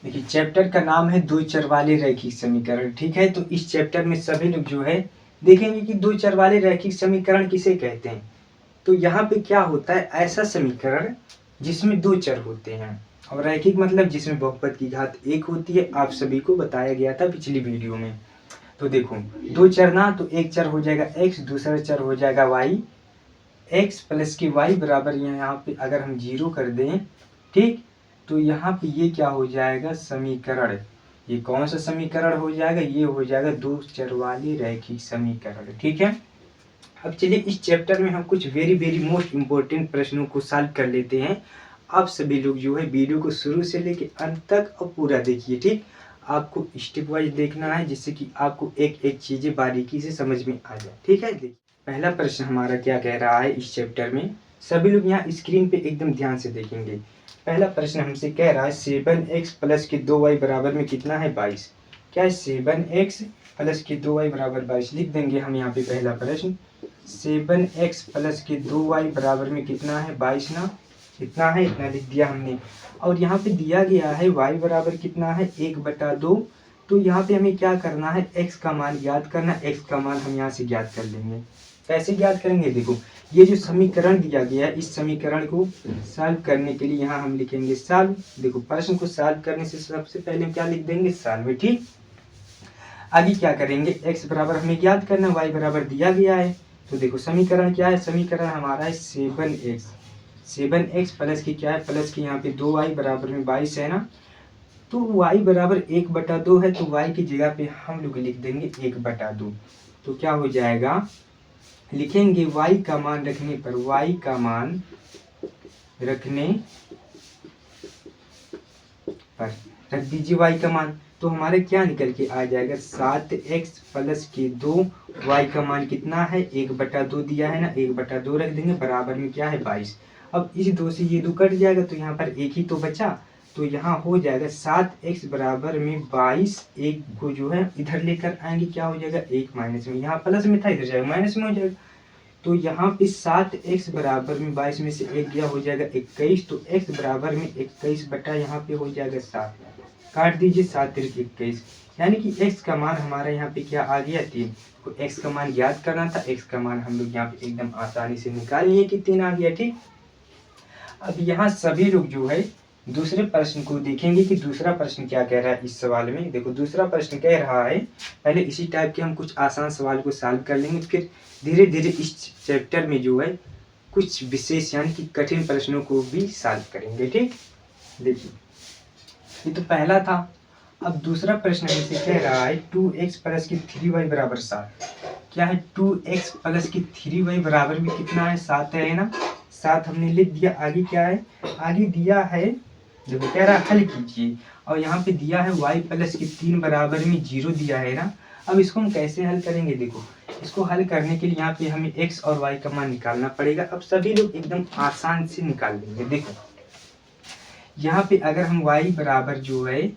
देखिए चैप्टर का नाम है दो चर वाले रैखिक समीकरण। ठीक है, तो इस चैप्टर में सभी लोग जो है देखेंगे कि दो चर वाले रैखिक समीकरण किसे कहते हैं। तो यहाँ पे क्या होता है, ऐसा समीकरण जिसमें दो चर होते हैं, और रैखिक मतलब जिसमें बहुपद की घात एक होती है। आप सभी को बताया गया था पिछली वीडियो में। तो देखो दो चर ना, तो एक चर हो जाएगा x, दूसरा चर हो जाएगा y। x प्लस की y बराबर यहाँ पे अगर हम जीरो कर दें, ठीक, तो यहाँ पे ये क्या हो जाएगा, समीकरण। ये कौन सा समीकरण हो जाएगा, ये हो जाएगा दो चर वाले रैखिक समीकरण। ठीक है, अब चलिए इस चैप्टर में हम कुछ वेरी वेरी मोस्ट इम्पोर्टेंट प्रश्नों को सॉल्व कर लेते हैं। आप सभी लोग जो है वीडियो को शुरू से लेके अंत तक और पूरा देखिए। ठीक, आपको स्टेप वाइज देखना है जिससे कि आपको एक एक चीजें बारीकी से समझ में आ जाए। ठीक है, देखिए पहला प्रश्न हमारा क्या कह रहा है इस चैप्टर में। सभी लोग यहाँ स्क्रीन पे एकदम ध्यान से देखेंगे। पहला प्रश्न हमसे कह रहा है 7x प्लस के 2y बराबर में कितना है 22। क्या है 7x प्लस के 2y बराबर 22। लिख देंगे हम यहाँ पे पहला प्रश्न 7x प्लस के 2y बराबर में कितना है 22 ना, कितना है इतना लिख दिया हमने। और यहाँ पे दिया गया है y बराबर कितना है 1/2। तो यहाँ पे हमें क्या करना है, x का मान ज्ञात करना। x का मान हम यहाँ से ज्ञात कर लेंगे। कैसे ज्ञात करेंगे, देखो ये जो समीकरण दिया गया है इस समीकरण को सॉल्व करने के लिए यहाँ हम लिखेंगे सॉल्व। देखो प्रश्न को सॉल्व करने से सबसे पहले क्या लिख देंगे, सॉल्व। ठीक, आगे क्या करेंगे, x बराबर हमें ज्ञात करना, y बराबर दिया गया है। तो देखो समीकरण क्या है, समीकरण हमारा है 7x प्लस की क्या है, प्लस की यहाँ पे 2y बराबर में 22 है ना। तो y बराबर 1/2 है, तो y की जगह पे हम लोग लिख देंगे 1/2। तो क्या हो जाएगा, लिखेंगे y का मान रखने पर, y का मान रखने पर रख दीजिए y का मान। तो हमारे क्या निकल के आ जाएगा, 7x प्लस के 2y का मान कितना है 1/2 दिया है ना, 1/2 रख देंगे, बराबर में क्या है 22। अब इस 2 से ये 2 कट जाएगा तो यहाँ पर एक ही तो बचा। तो यहाँ हो जाएगा 7x बराबर में 22, एक को जो है इधर लेकर आएंगे, क्या हो जाएगा 1 माइनस में, यहाँ प्लस में था इधर जाएगा माइनस में हो जाएगा। तो यहाँ पे 7x बराबर में 22 में से एक गया, हो जाएगा 21। तो x बराबर में 21 बटा यहाँ पे हो जाएगा 7, काट दीजिए 7 तिरक 21, यानी कि x का मान हमारा यहाँ पे क्या आ गया 3। तो x का मान ज्ञात करना था, x का मान हम लोग यहाँ पे एकदम आसानी से निकाल लिए कि 3 आ गया। ठीक, अब यहाँ सभी लोग जो है दूसरे प्रश्न को देखेंगे कि दूसरा प्रश्न क्या कह रहा है इस सवाल में। देखो दूसरा प्रश्न कह रहा है, पहले इसी टाइप के हम कुछ आसान सवाल को सॉल्व कर लेंगे, फिर धीरे धीरे इस चैप्टर में जो है कुछ विशेष यानी कि कठिन प्रश्नों को भी सॉल्व करेंगे। ठीक, देखिए ये तो पहला था। अब दूसरा प्रश्न हमसे कह रहा है 2x प्लस की 3y बराबर 7। क्या है 2x प्लस की 3y बराबर में कितना है 7 है ना, 7 हमने लिख दिया। आगे क्या है, आगे दिया है, देखो कह रहा है हल कीजिए, और यहाँ पे दिया है y प्लस की 3 बराबर में 0 दिया है ना। अब इसको हम कैसे हल करेंगे, देखो इसको हल करने के लिए यहाँ पे हमें x और y का मान निकालना पड़ेगा। अब सभी लोग एकदम आसान से निकाल देंगे। देखो यहाँ पे अगर हम y बराबर जो है,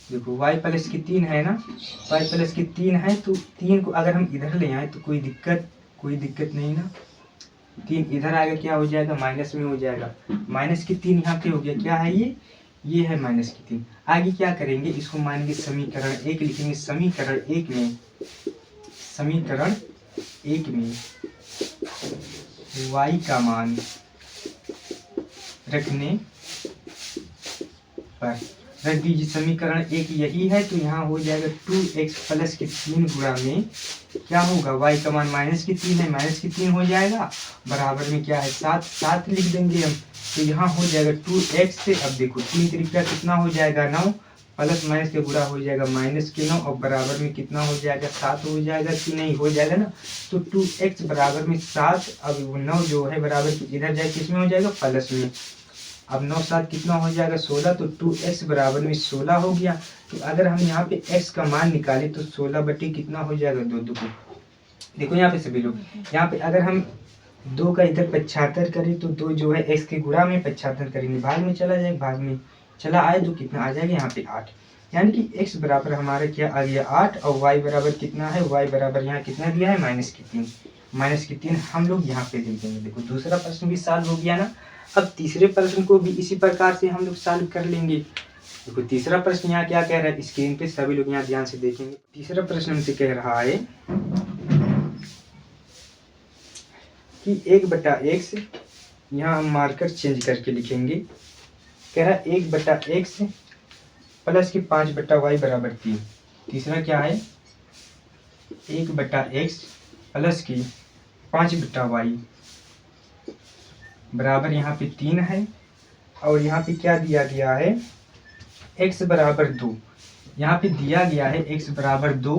देखो y प्लस की 3 है ना, y प्लस की 3 है, तो 3 को अगर हम इधर ले आए तो कोई दिक्कत नहीं ना। 3 इधर आएगा, क्या हो जाएगा माइनस में हो जाएगा, माइनस की 3 यहाँ पे हो गया, क्या है ये है माइनस की 3। आगे क्या करेंगे, इसको मानेंगे समीकरण 1, लिखेंगे समीकरण 1 में y का मान रखने पर रख दीजिए। समीकरण 1 यही है, तो यहाँ हो जाएगा 2x प्लस के 3 गुणा में क्या होगा, y का मान माइनस की 3 है, माइनस की 3 हो जाएगा, बराबर में क्या है 7 लिख देंगे हम। तो यहाँ हो जाएगा 2x से, अब देखो 3 त्रिज्या कितना हो जाएगा 9, प्लस माइनस के गुणा हो जाएगा माइनस के 9, और बराबर में कितना हो जाएगा 7 हो जाएगा कि नहीं हो जाएगा ना। तो 2x बराबर में 7, अब 9 जो है बराबर इधर जाए किसमें हो जाएगा प्लस में। अब 9 7 कितना हो जाएगा 16, तो 2x बराबर में 16 हो गया। तो अगर हम यहाँ पे x का मान निकालें तो 16 बटे कितना हो जाएगा 2 2 को। देखो यहाँ पे सभी लोग, यहाँ पे अगर हम 2 का इधर 75 करें तो 2 जो है x के गुणा में 75 करेंगे, भाग में चला जाए, भाग में चला आए तो कितना आ जाएगा यहाँ पे 8, यानी कि x बराबर हमारा क्या आ गया 8, और y बराबर कितना है, y बराबर यहाँ कितना दिया है माइनस की 3 हम लोग यहाँ पे लिख देंगे। देखो दूसरा प्रश्न भी सॉल्व हो गया ना। अब तीसरे प्रश्न को भी इसी प्रकार से हम लोग सॉल्व कर लेंगे। देखो तीसरा प्रश्न यहाँ क्या कह रहा है, स्क्रीन पे सभी लोग यहाँ ध्यान से देखेंगे। तीसरा प्रश्न हमसे कह रहा है कि 1/x, यहाँ हम मार्कर चेंज करके लिखेंगे। कह रहा है 1/x प्लस की 5/y बराबर 3। तीसरा क्या है, 1/x प्लस की 5/y बराबर यहाँ पे 3 है। और यहाँ पे क्या दिया गया है, x बराबर 2। यहाँ पे दिया गया है x बराबर 2,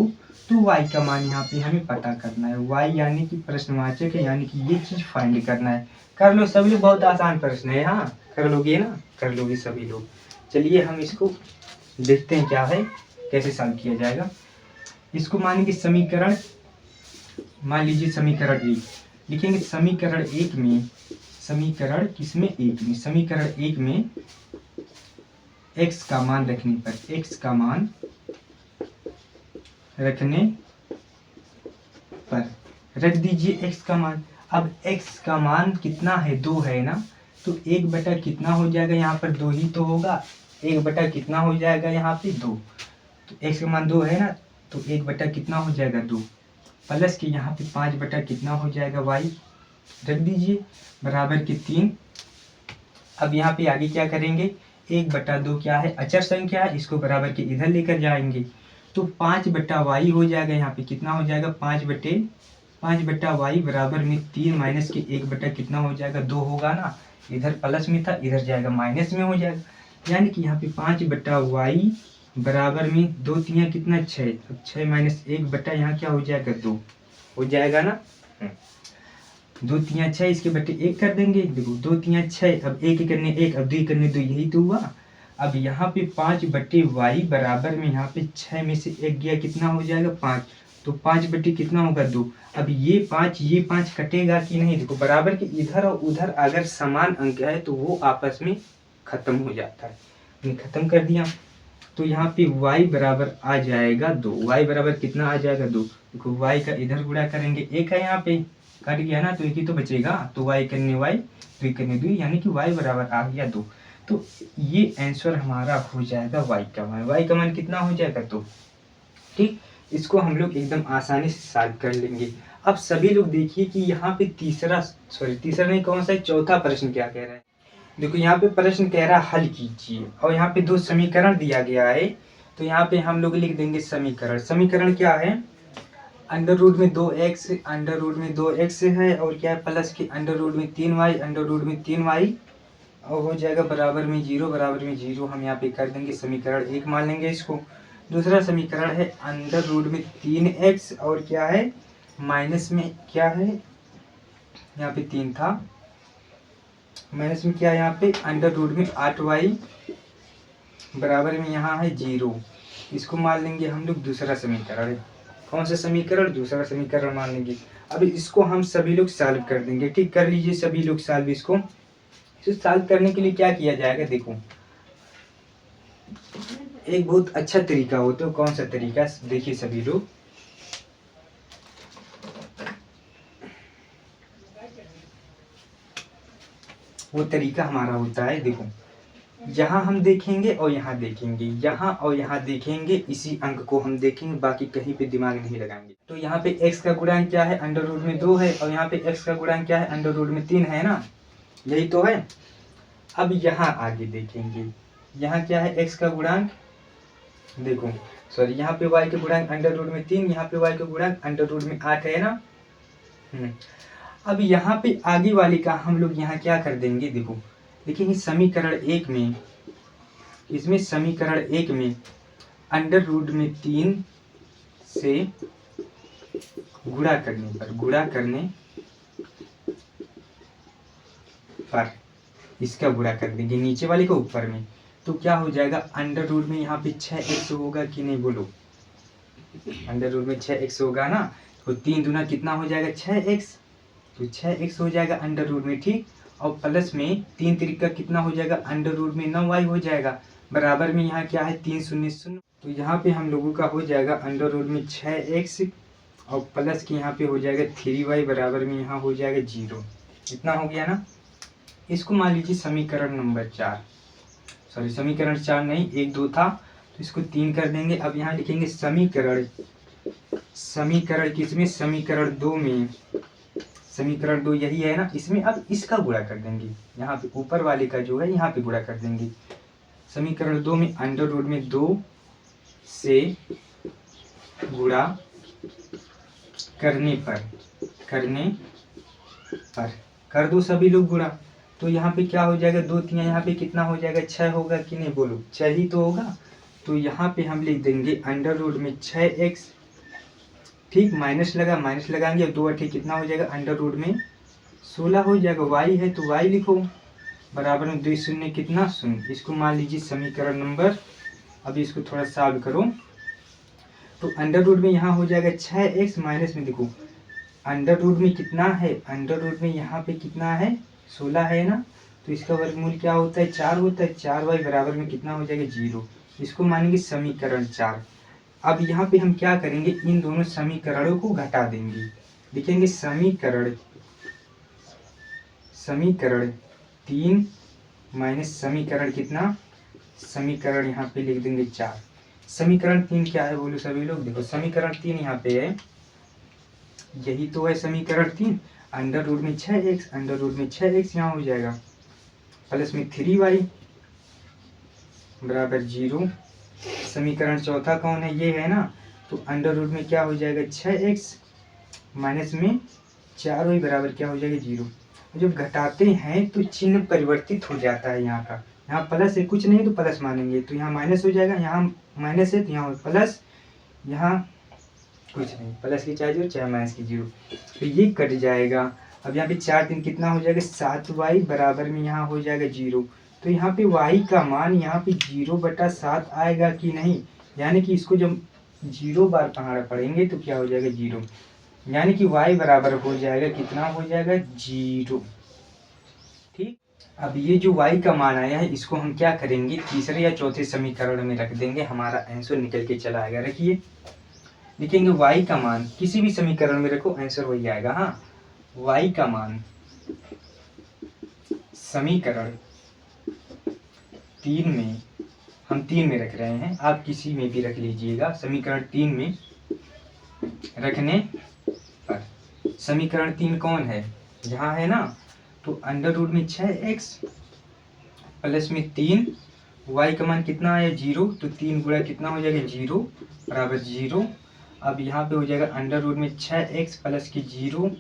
तो y का मान यहाँ पे हमें पता करना है। y यानी कि प्रश्नवाचक है, यानी कि ये चीज फाइंड करना है। कर लो सभी लोग, बहुत आसान प्रश्न है। हाँ कर लोगे ना, कर लोगे सभी लोग। चलिए हम इसको देखते हैं क्या है, कैसे सॉल्व किया जाएगा। इसको मानेंगे समीकरण, मान लीजिए समीकरण 1 लिखेंगे। समीकरण 1 में, समीकरण किसमें, 1 में, समीकरण 1 में x का मान रखने पर, x का मान रखने पर रख दीजिए x का मान। अब x का मान कितना है, 2 है ना, तो 1 बटा कितना हो जाएगा, यहाँ पर 2 ही तो होगा। 1 बटा कितना हो जाएगा यहाँ पे 2, तो x का मान 2 है ना, तो 1 बटा कितना हो जाएगा 2, प्लस की यहाँ पे 5 बटा कितना हो जाएगा y, रख दीजिए बराबर के 3। अब यहाँ पे आगे क्या करेंगे, 1/2 क्या है, अचर संख्या है, इसको बराबर के इधर लेकर जाएंगे, तो 5/y हो जाएगा। यहाँ पे कितना हो जाएगा, 5/y बराबर में 3 माइनस के 1 बटा कितना हो जाएगा 2 होगा ना, इधर प्लस में था, इधर जाएगा माइनस में हो जाएगा। यानी कि यहाँ पे 5/y बराबर में 2 3 कितना 6, अब 6 माइनस 1 यहाँ क्या हो जाएगा 2 हो जाएगा ना। 2 3 6, इसके बटे 1 कर देंगे। देखो 2 3 6, अब 1 करने 1, अब 2 करने 2, यही तो हुआ। अब यहाँ पे 5/y बराबर में यहाँ पे 6 में से 1 गया, कितना हो जाएगा 5, तो 5 कितना होगा 2। अब ये 5 कटेगा कि नहीं, देखो बराबर के इधर और उधर अगर समान अंक है तो वो आपस में खत्म हो जाता है। हमने खत्म कर दिया, तो यहाँ पे y बराबर आ जाएगा 2। y बराबर कितना आ जाएगा 2। देखो y का इधर गुणा करेंगे, 1 है यहाँ पे, कट गया ना, तो 1 ही तो बचेगा, तो y करने y, 2 करने 2, यानी कि y बराबर आ गया 2। तो ये आंसर हमारा हो जाएगा y का मान। y का मान कितना हो जाएगा 2। ठीक, इसको हम लोग एकदम आसानी से सॉल्व कर लेंगे। अब सभी लोग देखिए कि यहाँ पे तीसरा नहीं, कौन सा है, चौथा प्रश्न क्या कह रहा है। देखो यहाँ पे प्रश्न कह रहा है हल कीजिए, और यहाँ पे 2 समीकरण दिया गया है, तो यहाँ पे हम लोग लिख देंगे समीकरण। समीकरण क्या है, अंडर रूट में 2x, अंडर रूट में 2x है, और क्या है प्लस की अंडर रूट में 3y, अंडर रूट में 3y, और हो जाएगा बराबर में 0, बराबर में 0 हम यहाँ पे कर देंगे, समीकरण 1 मान लेंगे इसको। दूसरा समीकरण है अंडर रूट में 3x, और क्या है माइनस में क्या है, यहाँ पे 3 था, माइनस में क्या है यहाँ पे अंडर रूट में 8y बराबर में यहाँ है 0, इसको मान लेंगे हम लोग दूसरा समीकरण है। कौन सा समीकरण, दूसरा समीकरण मान लेंगे। अब इसको हम सभी लोग सॉल्व कर देंगे। ठीक, कर लीजिए सभी लोग सॉल्व। इसको सॉल्व करने के लिए क्या किया जाएगा, देखो एक बहुत अच्छा तरीका हो, तो कौन सा तरीका, देखिए सभी लोग। वो तरीका हमारा होता है, देखो यहाँ हम देखेंगे और यहाँ देखेंगे, यहाँ और यहाँ देखेंगे, इसी अंक को हम देखेंगे, बाकी कहीं पे दिमाग नहीं लगाएंगे। तो यहाँ पे x का गुणांक क्या है, अंडर रूट में 2 है, और यहाँ पे x का गुणांक क्या है, अंडर रूट में 3 है ना, यही तो है। अब यहाँ आगे देखेंगे, यहाँ क्या है x का गुणांक, देखो सॉरी, यहाँ पे y का गुणांक अंडर रूट में 3, यहाँ पे y का गुणांक अंडर रूट में 8 है ना। अब यहाँ पे आगे वाले का हम लोग यहाँ क्या कर देंगे, देखो देखिए समीकरण 1 में, इसमें समीकरण 1 में अंडर रूट में 3 से गुणा करने पर इसका गुणा कर देंगे नीचे वाले को ऊपर में, तो क्या हो जाएगा, अंडर रूट में यहाँ पे 6x होगा कि नहीं, बोलो अंडर रूट में 6x होगा ना, तो 3 दूना कितना हो जाएगा 6x, तो 6x हो जाएगा अंडर रूट में। ठीक, और प्लस में 3 तिरिका कितना हो जाएगा, अंडर रूट में 9y हो जाएगा, बराबर में यहाँ क्या है 3 0 0, तो यहाँ पे हम लोगों का हो जाएगा अंडर रूट में 6x, और प्लस की यहाँ पे हो जाएगा 3y, बराबर में यहाँ हो जाएगा 0। इतना हो गया ना। इसको मान लीजिए समीकरण नंबर 4। सॉरी समीकरण 4 नहीं 1 2 था, तो इसको 3 कर देंगे। अब यहाँ लिखेंगे समीकरण, समीकरण किसमें, समीकरण 2 में, समीकरण 2 यही है ना, इसमें अब इसका गुणा कर देंगे, यहाँ पे ऊपर वाले का जो है यहाँ पे गुणा कर देंगे। समीकरण 2 में अंडर रूट में 2 से गुणा करने पर कर दो सभी लोग गुणा, तो यहाँ पे क्या हो जाएगा, 2 3 यहाँ पे कितना हो जाएगा, 6 होगा कि नहीं, बोलो 6 ही तो होगा। तो यहाँ पे हम लिख देंगे अंडर रूट में 6x, ठीक, माइनस लगाएंगे, 2 8 कितना हो जाएगा, अंडर रूट में 16 हो जाएगा। y है तो y लिखो, बराबर में 2 शून्य कितना, शून्य। इसको मान लीजिए समीकरण नंबर, अभी इसको थोड़ा सॉल्व करो, तो अंडर रूट में यहाँ हो जाएगा 6x, माइनस में देखो अंडर रूट में कितना है, अंडर रूट में यहाँ पे कितना है, 16 है ना, तो इसका वर्गमूल क्या होता है, 4 होता है। 4y बराबर में कितना हो जाएगा, 0। इसको मानेंगे समीकरण 4। अब यहाँ पे हम क्या करेंगे, इन दोनों समीकरणों को घटा देंगे, लिखेंगे समीकरण 3 माइनस समीकरण कितना, समीकरण यहाँ पे लिख देंगे 4। समीकरण 3 क्या है बोलो सभी लोग, देखो समीकरण 3 यहाँ पे है, यही तो है समीकरण 3, अंडर रूट में 6x, अंडर रूट में 6x यहाँ हो जाएगा, प्लस में 3y बराबर 0। समीकरण चौथा कौन है, ये है ना, तो अंडर रूट में क्या हो जाएगा 6x, माइनस में 4y बराबर क्या हो जाएगा 0। जब घटाते हैं तो चिन्ह परिवर्तित हो जाता है, यहाँ का, यहाँ प्लस है, कुछ नहीं तो प्लस मानेंगे, तो यहाँ माइनस हो जाएगा, यहाँ माइनस है तो यहाँ प्लस, यहाँ कुछ नहीं, प्लस की चाहे 0 चाहे माइनस की 0, तो ये कट जाएगा। अब यहाँ पे 4 3 कितना हो जाएगा, 7y बराबर में यहाँ हो जाएगा 0। तो यहाँ पे y का मान यहाँ पे 0/7 आएगा कि नहीं, यानी कि इसको जब 0 बार पहाड़ा पढ़ेंगे तो क्या हो जाएगा 0, यानी कि y बराबर हो जाएगा कितना, हो जाएगा 0। ठीक, अब ये जो y का मान आया है इसको हम क्या करेंगे, तीसरे या चौथे समीकरण में रख देंगे, हमारा आंसर निकल के चला आएगा। रखिए, लिखेंगे y का मान किसी भी समीकरण में रखो, आंसर वही आएगा। हाँ, y का मान समीकरण 3 में, हम 3 में रख रहे हैं, आप किसी में भी रख लीजिएगा, समीकरण 3 में रखने पर, समीकरण 3 कौन है, यहाँ है ना, तो अंडर रूट में 6x प्लस में 3, y का मान कितना आया 0, तो 3 गुणा कितना हो जाएगा 0 बराबर 0। अब यहाँ पे हो जाएगा अंडर रूट में 6x प्लस की 0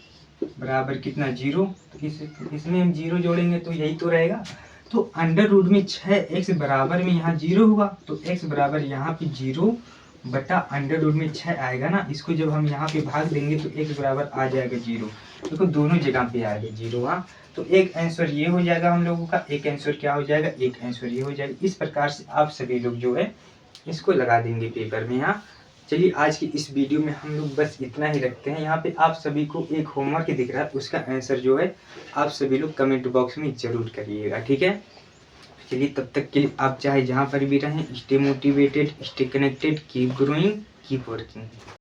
बराबर कितना 0, तो इसमें हम 0 जोड़ेंगे तो यही तो रहेगा। तो अंडर रूट में 6x बराबर में यहाँ 0 हुआ, तो x बराबर यहाँ पे 0 बटा अंडर रूट में 6 आएगा ना, इसको जब हम यहाँ पे भाग देंगे तो x बराबर आ जाएगा 0। देखो दोनों जगह पे आ गया 0। हाँ, तो एक आंसर ये हो जाएगा हम लोगों का, एक आंसर क्या हो जाएगा, एक आंसर ये हो जाएगा। इस प्रकार से आप सभी लोग जो है इसको लगा देंगे पेपर में। हाँ, चलिए आज की इस वीडियो में हम लोग बस इतना ही रखते हैं। यहाँ पे आप सभी को एक होमवर्क दिख रहा है, उसका आंसर जो है आप सभी लोग कमेंट बॉक्स में जरूर करिएगा, ठीक है। चलिए तब तक के लिए आप चाहे जहाँ पर भी रहें, stay motivated, stay connected, keep growing, keep working.